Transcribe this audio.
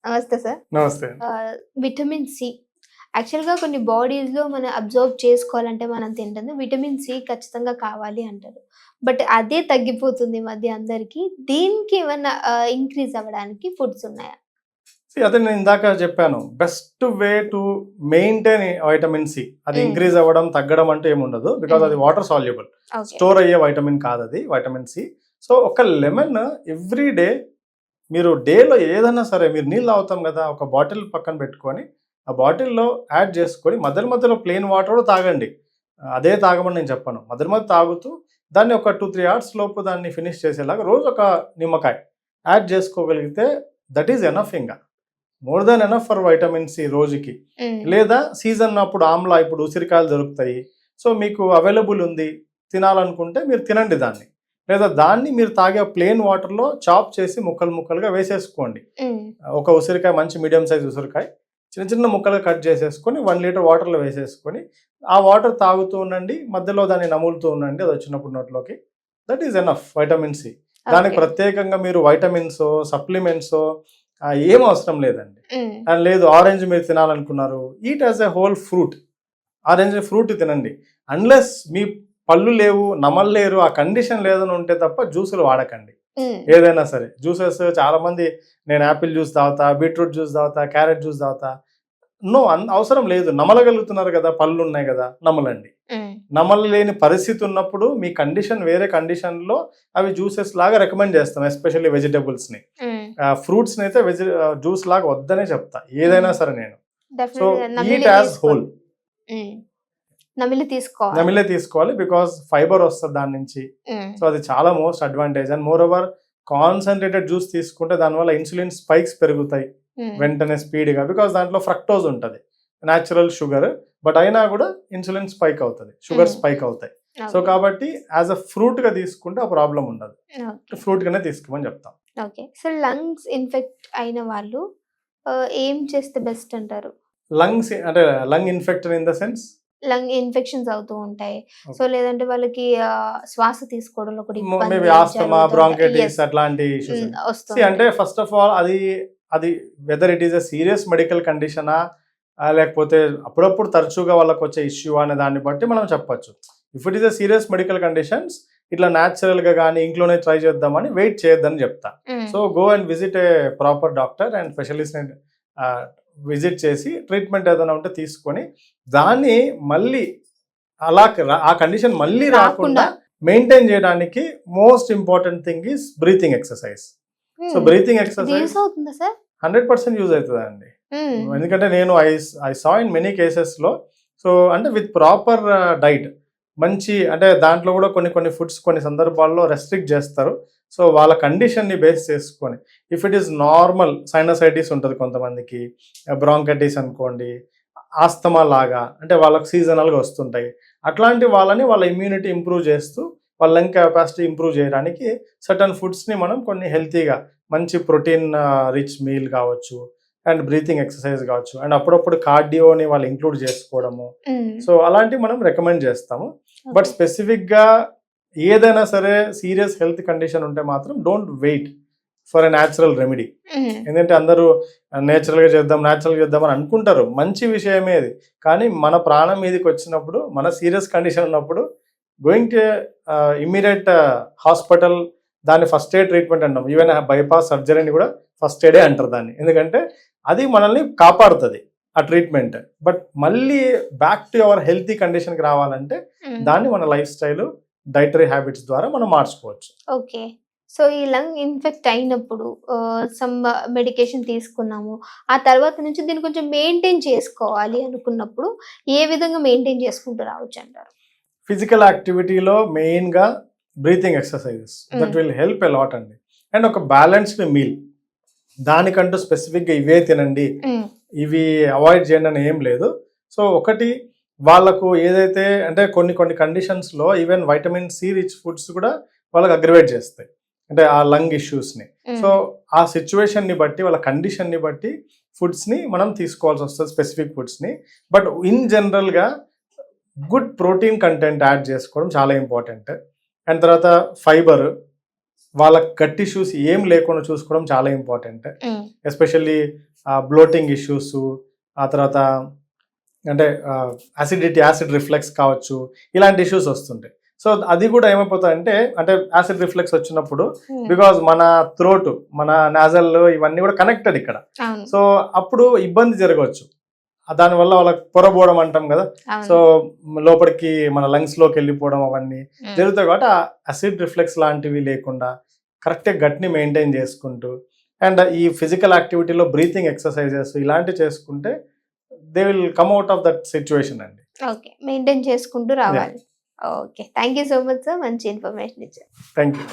నమస్తే సార్. నమస్తే. Vitamin C యాక్చువల్‌గా కొన్ని బాడీస్‌లో మనం అబ్జార్బ్ చేసుకోవాలంటే మనం తింటుంది విటమిన్ సి ఖచ్చితంగా కావాలి అంటారు. బట్ అదే తగ్గిపోతుంది ఈ మధ్య అందరికి. దీనికి ఏమన్నా ఇంక్రీజ్ అవ్వడానికి ఫుడ్స్ ఉన్నాయా? అదే నేను ఇందాక చెప్పాను. Best way to maintain vitamin C. అది ఇంక్రీజ్ అవ్వడం, తగ్గడం అంటే ఏముండదు. బికాజ్ అది వాటర్ సాల్యుబుల్. స్టోర్ అయ్యే వైటమిన్ కాదు అది వైటమిన్ సి. సో ఒక లెమన్ ఎవ్రీ డే మీరు డేలో ఏదైనా సరే మీరు నీళ్ళు తాగుతాం కదా, ఒక బాటిల్ పక్కన పెట్టుకొని ఆ బాటిల్లో యాడ్ చేసుకొని మధ్యలో ప్లెయిన్ వాటర్ కూడా తాగండి. అదే తాగమని నేను చెప్పాను. మధ్య తాగుతూ దాన్ని ఒక 2-3 hours లోపు దాన్ని ఫినిష్ చేసేలాగా రోజు ఒక నిమ్మకాయ యాడ్ చేసుకోగలిగితే దట్ ఈజ్ ఎనఫ్. ఇంకా more than enough for vitamin C రోజుకి. లేదా సీజన్ అప్పుడు ఆమ్లా, ఇప్పుడు ఉసిరికాయలు దొరుకుతాయి. సో మీకు అవైలబుల్ ఉంది తినాలనుకుంటే మీరు తినండి దాన్ని. లేదా దాన్ని మీరు తాగే ప్లెయిన్ వాటర్లో చాప్ చేసి ముక్కలుగా వేసేసుకోండి. ఒక ఉసిరికాయ, మంచి మీడియం సైజ్ ఉసిరికాయ చిన్న ముక్కలుగా కట్ చేసేసుకొని 1 liter వాటర్లో వేసేసుకొని ఆ వాటర్ తాగుతూ ఉండండి. మధ్యలో దాన్ని నములుతూ ఉండండి అది వచ్చినప్పుడు నోట్లోకి. That is enough vitamin C. దానికి ప్రత్యేకంగా మీరు వైటమిన్స్, సప్లిమెంట్స్ ఏం అవసరం లేదండి. అండ్ లేదు ఆరెంజ్ మీరు తినాలనుకున్నారు, eat as a whole fruit. Orange fruit తినండి. అన్లెస్ మీ పళ్ళు లేవు, నమలలేరు, ఆ కండిషన్ లేదని ఉంటే తప్ప జ్యూసులు వాడకండి. ఏదైనా సరే జ్యూసెస్ చాలా మంది, నేను యాపిల్ జ్యూస్ తాగుతా, బీట్రూట్ జ్యూస్ తాగుతా, క్యారెట్ జ్యూస్ తాగుతా. నో, అవసరం లేదు. నమలగలుగుతున్నారు కదా, పళ్ళు ఉన్నాయి కదా, నమలండి. నమలలేని పరిస్థితి ఉన్నప్పుడు మీ కండిషన్ వేరే కండిషన్లో అవి జ్యూసెస్ లాగా రికమెండ్ చేస్తాం. ఎస్పెషల్లీ వెజిటబుల్స్ని, ఫ్రూట్స్ని అయితే జ్యూస్ లాగా వద్దనే చెప్తా ఏదైనా సరే నేను. So eat as whole. నమిలే తీసుకోవాలి బికాస్ ఫైబర్ వస్తుంది దాని నుంచి. సో అది చాలా most advantage. And more over concentrated juice తీసుకుంటే దానివల్ల ఇన్సులిన్ స్పైక్స్ పెరుగుతాయి వెంటనే స్పీడ్గా. బికాస్ దాంట్లో ఫ్రక్టోజ్ ఉంటుంది, న్యాచురల్ షుగర్. బట్ అయినా కూడా ఇన్సులిన్ స్పైక్ అవుతుంది, షుగర్ స్పైక్ అవుతాయి. సో కాబట్టి యాజ్ అ ఫ్రూట్ గా తీసుకుంటే ఆ ప్రాబ్లం ఉండదు. ఫ్రూట్ గానే తీసుకోమని చెప్తాం. ఓకే. సో లంగ్స్ ఇన్ఫెక్ట్ అయిన వాళ్ళు ఏం చేస్తే బెస్ట్ అంటారు? లంగ్స్ అంటే lung infect in the sense lung infections అవుతూ ఉంటాయి. సో లేదంటే వాళ్ళకి శ్వాస తీసుకోవడంలో కూడా మేబీ ఆస్తమా, బ్రాంకైటిస్ అట్లాంటి ఇష్యూస్. అంటే ఫస్ట్ ఆఫ్ ఆల్ అది whether it is a serious medical కండిషనా లేకపోతే అప్పుడప్పుడు తరచుగా వాళ్ళకి వచ్చే ఇష్యూ అనే దాన్ని బట్టి మనం చెప్పొచ్చు. If it is a serious medical conditions ఇట్లా న్యాచురల్ గా కానీ ఇంట్లోనే ట్రై చేద్దామని వెయిట్ చేయొద్దని చెప్తా. So go and visit a proper doctor and specialist visit చేసి ట్రీట్మెంట్ ఏదైనా ఉంటే తీసుకొని దాన్ని మళ్ళీ అలా ఆ కండిషన్ మళ్ళీ రాకుండా మెయింటైన్ చేయడానికి most important thing is breathing exercise. So breathing exercise 100% use అవుతుంది అండి. ఎందుకంటే నేను I saw in many cases లో. సో అంటే విత్ ప్రాపర్ డైట్, మంచి అంటే దాంట్లో కూడా కొన్ని ఫుడ్స్ కొన్ని సందర్భాల్లో రెస్ట్రిక్ట్ చేస్తారు. సో వాళ్ళ కండిషన్ని బేస్ చేసుకొని if it is normal sinusitis ఉంటుంది కొంతమందికి, బ్రాంకైటిస్ అనుకోండి, ఆస్తమా లాగా అంటే వాళ్ళకి సీజనల్గా వస్తుంటాయి. అట్లాంటి వాళ్ళని వాళ్ళ ఇమ్యూనిటీ ఇంప్రూవ్ చేస్తూ వాళ్ళ లంగ్ కెపాసిటీ ఇంప్రూవ్ చేయడానికి సర్టన్ ఫుడ్స్ని మనం కొన్ని హెల్తీగా మంచి ప్రోటీన్ రిచ్ మీల్ కావచ్చు అండ్ బ్రీతింగ్ ఎక్సర్సైజ్ కావచ్చు అండ్ అప్పుడప్పుడు కార్డియోని వాళ్ళు ఇంక్లూడ్ చేసుకోవడము. సో అలాంటివి మనం రికమెండ్ చేస్తాము. బట్ స్పెసిఫిక్గా ఏదైనా సరే సీరియస్ హెల్త్ కండిషన్ ఉంటే మాత్రం don't wait for a natural remedy. ఎందుకంటే అందరూ నేచురల్గా చేద్దాం అని అనుకుంటారు, మంచి విషయమే అది. కానీ మన ప్రాణం మీదకి వచ్చినప్పుడు, మన సీరియస్ కండిషన్ ఉన్నప్పుడు గోయింగ్ టు ఇమ్మీడియట్ హాస్పిటల్, దాన్ని ఫస్ట్ ఎయిడ్ ట్రీట్మెంట్ అంటాం. ఈవెన్ బైపాస్ సర్జరీని కూడా ఫస్ట్ ఎయిడే అంటారు దాన్ని. ఎందుకంటే అది మనల్ని కాపాడుతుంది ఆ ట్రీట్మెంట్. బట్ మళ్ళీ బ్యాక్ టు అవర్ హెల్తీ కండిషన్కి రావాలంటే దాన్ని మన లైఫ్ స్టైల్, డైటరీ హ్యాబిట్స్ ద్వారా మనం మార్చుకోవచ్చు. ఓకే. సో ఈ లంగ్ ఇన్ఫెక్ట్ అయినప్పుడు సమ్ మెడికేషన్ తీసుకున్నాము, ఆ తర్వాత నుంచి దీన్ని కొంచెం మెయింటైన్ చేసుకోవాలి అనుకున్నప్పుడు ఏ విధంగా మెయింటైన్ చేసుకుంటూ రావచ్చు అంటారు? ఫిజికల్ యాక్టివిటీలో మెయిన్గా breathing exercises that will help a lot అండి. అండ్ ఒక బ్యాలెన్స్డ్ మీల్, దానికంటూ స్పెసిఫిక్గా ఇవే తినండి, ఇవి అవాయిడ్ చేయండి అని ఏం లేదు. సో ఒకటి వాళ్ళకు ఏదైతే అంటే కొన్ని కండిషన్స్లో even vitamin C rich foods కూడా వాళ్ళకి అగ్రివేట్ చేస్తాయి, అంటే ఆ లంగ్ ఇష్యూస్ని. సో ఆ సిచ్యువేషన్ని బట్టి, వాళ్ళ కండిషన్ని బట్టి ఫుడ్స్ని మనం తీసుకోవాల్సి వస్తుంది, స్పెసిఫిక్ ఫుడ్స్ని. బట్ ఇన్ జనరల్గా గుడ్ ప్రోటీన్ కంటెంట్ యాడ్ చేసుకోవడం చాలా ఇంపార్టెంట్. అండ్ తర్వాత ఫైబర్, వాళ్ళ గట్ ఇష్యూస్ ఏం లేకుండా చూసుకోవడం చాలా ఇంపార్టెంట్. ఎస్పెషల్లీ బ్లోటింగ్ ఇష్యూస్, ఆ తర్వాత అంటే యాసిడ్ రిఫ్లెక్స్ కావచ్చు, ఇలాంటి ఇష్యూస్ వస్తుంటాయి. సో అది కూడా ఏమైపోతాయంటే, అంటే యాసిడ్ రిఫ్లెక్స్ వచ్చినప్పుడు బికాజ్ మన థ్రోట్, మన నాజల్ ఇవన్నీ కూడా కనెక్టెడ్ ఇక్కడ. సో అప్పుడు ఇబ్బంది జరగవచ్చు. దానివల్ల వాళ్ళకి పొరబోవడం అంటాం కదా, సో లోపలికి మన లంగ్స్ లోకి వెళ్ళిపోవడం అవన్నీ జరుగుతాయి. కాబట్టి ఆ యాసిడ్ రిఫ్లెక్స్ లాంటివి లేకుండా కరెక్ట్గా గట్ని మెయింటైన్ చేసుకుంటూ, అండ్ ఈ ఫిజికల్ యాక్టివిటీలో బ్రీతింగ్ ఎక్సర్సైజెస్ ఇలాంటివి చేసుకుంటే they will come out of that situation అండి. ఓకే, మెయింటైన్ చేసుకుంటూ రావాలి. Okay, thank you so much sir, మంచి ఇన్ఫర్మేషన్ ఇచ్చారు. Thank you.